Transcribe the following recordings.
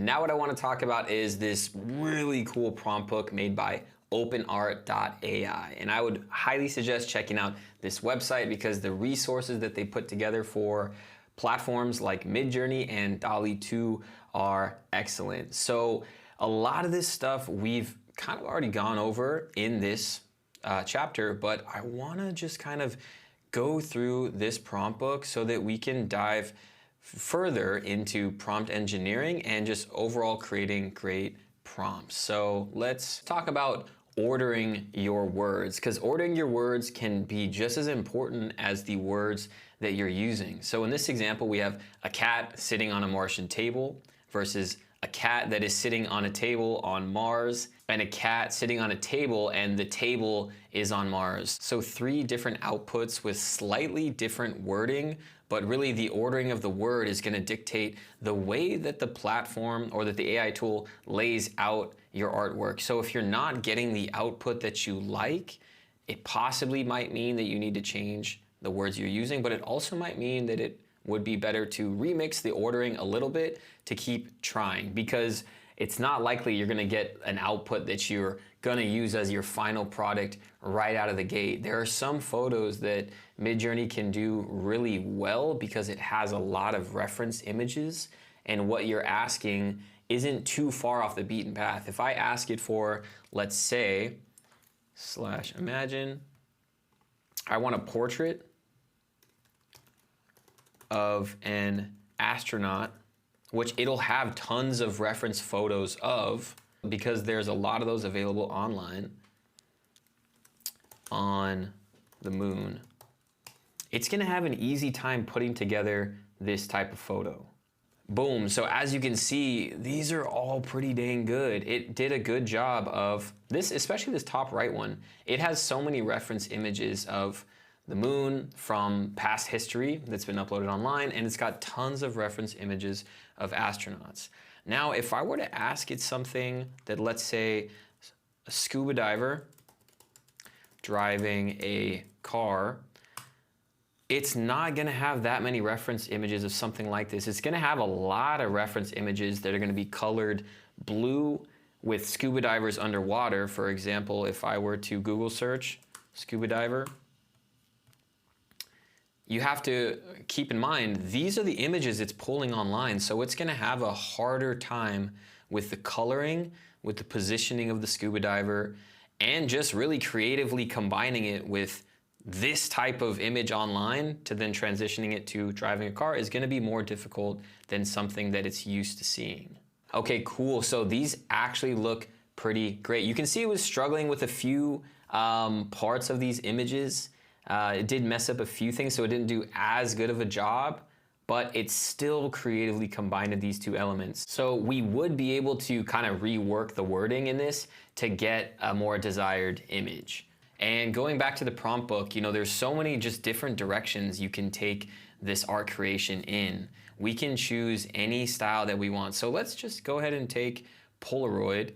Now what I want to talk about is this really cool prompt book made by openart.ai. And I would highly suggest checking out this website because the resources that they put together for platforms like Midjourney and DALL-E 2 are excellent. So a lot of this stuff we've kind of already gone over in this chapter, but I want to just kind of go through this prompt book so that we can dive further into prompt engineering and just overall creating great prompts. So let's talk about ordering your words, because ordering your words can be just as important as the words that you're using. So in this example, we have a cat sitting on a Martian table versus a cat that is sitting on a table on Mars, and a cat sitting on a table and the table is on Mars. So 3 different outputs with slightly different wording, but really the ordering of the word is going to dictate the way that the platform or that the AI tool lays out your artwork. So if you're not getting the output that you like, it possibly might mean that you need to change the words you're using, but it also might mean that it would be better to remix the ordering a little bit to keep trying, because it's not likely you're going to get an output that you're going to use as your final product right out of the gate. There are some photos that Midjourney can do really well because it has a lot of reference images, and what you're asking isn't too far off the beaten path. If I ask it for, let's say, /imagine, I want a portrait of an astronaut, which it'll have tons of reference photos of because there's a lot of those available online, on the moon. It's gonna have an easy time putting together this type of photo. Boom, so as you can see, these are all pretty dang good. It did a good job of this, especially this top right one. It has so many reference images of the moon from past history that's been uploaded online, and it's got tons of reference images of astronauts. Now, if I were to ask it something that, let's say, a scuba diver driving a car, it's not gonna have that many reference images of something like this. It's gonna have a lot of reference images that are gonna be colored blue with scuba divers underwater. For example, if I were to Google search scuba diver, you have to keep in mind, these are the images it's pulling online, so it's gonna have a harder time with the coloring, with the positioning of the scuba diver, and just really creatively combining it with this type of image online to then transitioning it to driving a car is gonna be more difficult than something that it's used to seeing. Okay, cool, so these actually look pretty great. You can see it was struggling with a few parts of these images. It did mess up a few things, so it didn't do as good of a job, but it still creatively combined these 2 elements. So we would be able to kind of rework the wording in this to get a more desired image. And going back to the prompt book, you know, there's so many just different directions you can take this art creation in. We can choose any style that we want. So let's just go ahead and take Polaroid,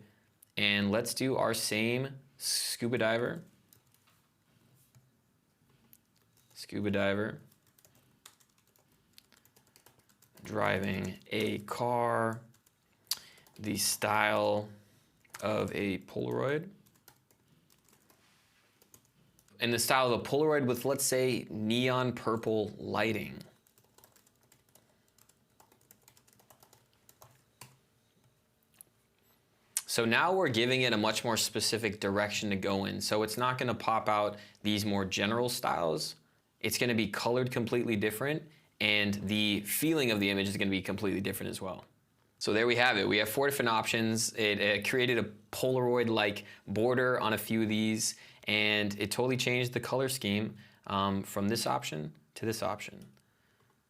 and let's do our same scuba diver. Scuba diver driving a car, the style of a Polaroid. In the style of a Polaroid with, let's say, neon purple lighting. So now we're giving it a much more specific direction to go in. So it's not gonna pop out these more general styles. It's gonna be colored completely different, and the feeling of the image is gonna be completely different as well. So there we have it. We have 4 different options. It created a Polaroid-like border on a few of these, and it totally changed the color scheme from this option to this option.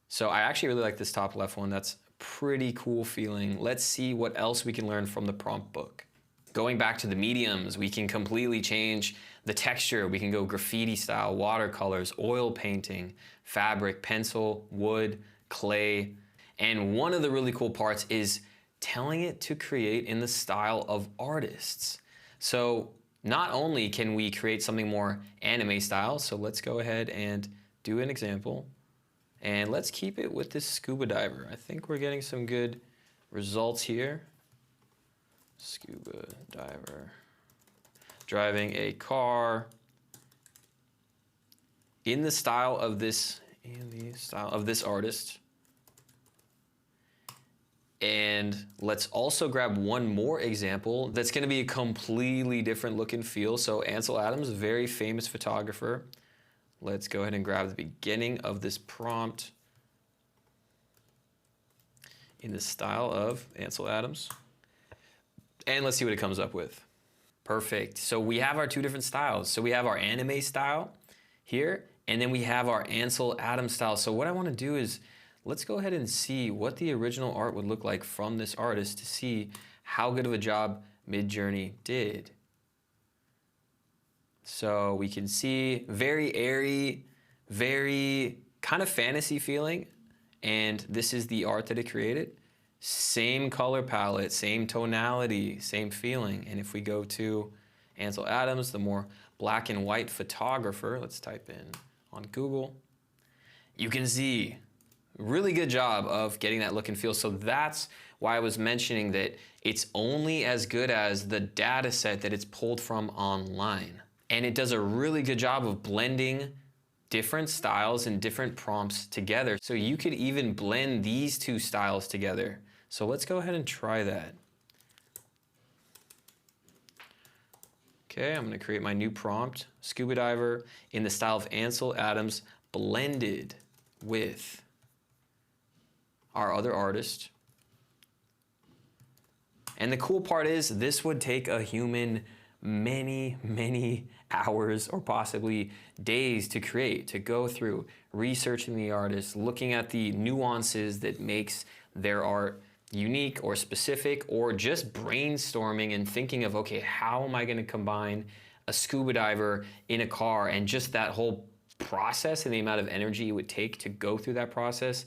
So I actually really like this top left one. That's pretty cool feeling. Let's see what else we can learn from the prompt book. Going back to the mediums, we can completely change the texture. We can go graffiti style, watercolors, oil painting, fabric, pencil, wood, clay. And one of the really cool parts is telling it to create in the style of artists. So not only can we create something more anime style, so let's go ahead and do an example. And let's keep it with this scuba diver. I think we're getting some good results here. Scuba diver driving a car in the style of this artist. And let's also grab one more example that's going to be a completely different look and feel. So Ansel Adams, a very famous photographer. Let's go ahead and grab the beginning of this prompt in the style of Ansel Adams. And let's see what it comes up with. Perfect. So we have our two different styles. So we have our anime style here, and then we have our Ansel Adams style. So what I want to do is, let's go ahead and see what the original art would look like from this artist to see how good of a job Midjourney did. So we can see very airy, very kind of fantasy feeling. And this is the art that it created. Same color palette, same tonality, same feeling. And if we go to Ansel Adams, the more black and white photographer, let's type in on Google, you can see really good job of getting that look and feel. So that's why I was mentioning that it's only as good as the data set that it's pulled from online. And it does a really good job of blending different styles and different prompts together. So you could even blend these two styles together. So let's go ahead and try that. Okay, I'm gonna create my new prompt, scuba diver in the style of Ansel Adams, blended with our other artist. And the cool part is this would take a human many hours or possibly days to create, to go through, researching the artist, looking at the nuances that makes their art unique or specific, or just brainstorming and thinking of, okay, how am I gonna combine a scuba diver in a car, and just that whole process and the amount of energy it would take to go through that process.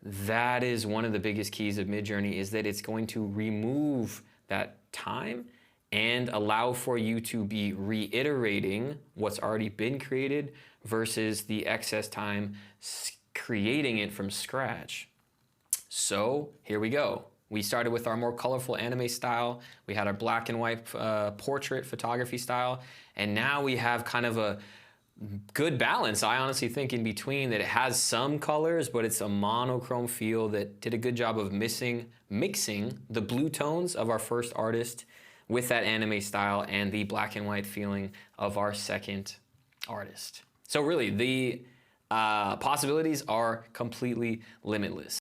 That is one of the biggest keys of Midjourney, is that it's going to remove that time and allow for you to be reiterating what's already been created versus the excess time creating it from scratch. So here we go. We started with our more colorful anime style. We had our black and white portrait photography style. And now we have kind of a good balance, I honestly think, in between, that it has some colors, but it's a monochrome feel that did a good job of mixing the blue tones of our first artist with that anime style and the black and white feeling of our second artist. So really, the possibilities are completely limitless.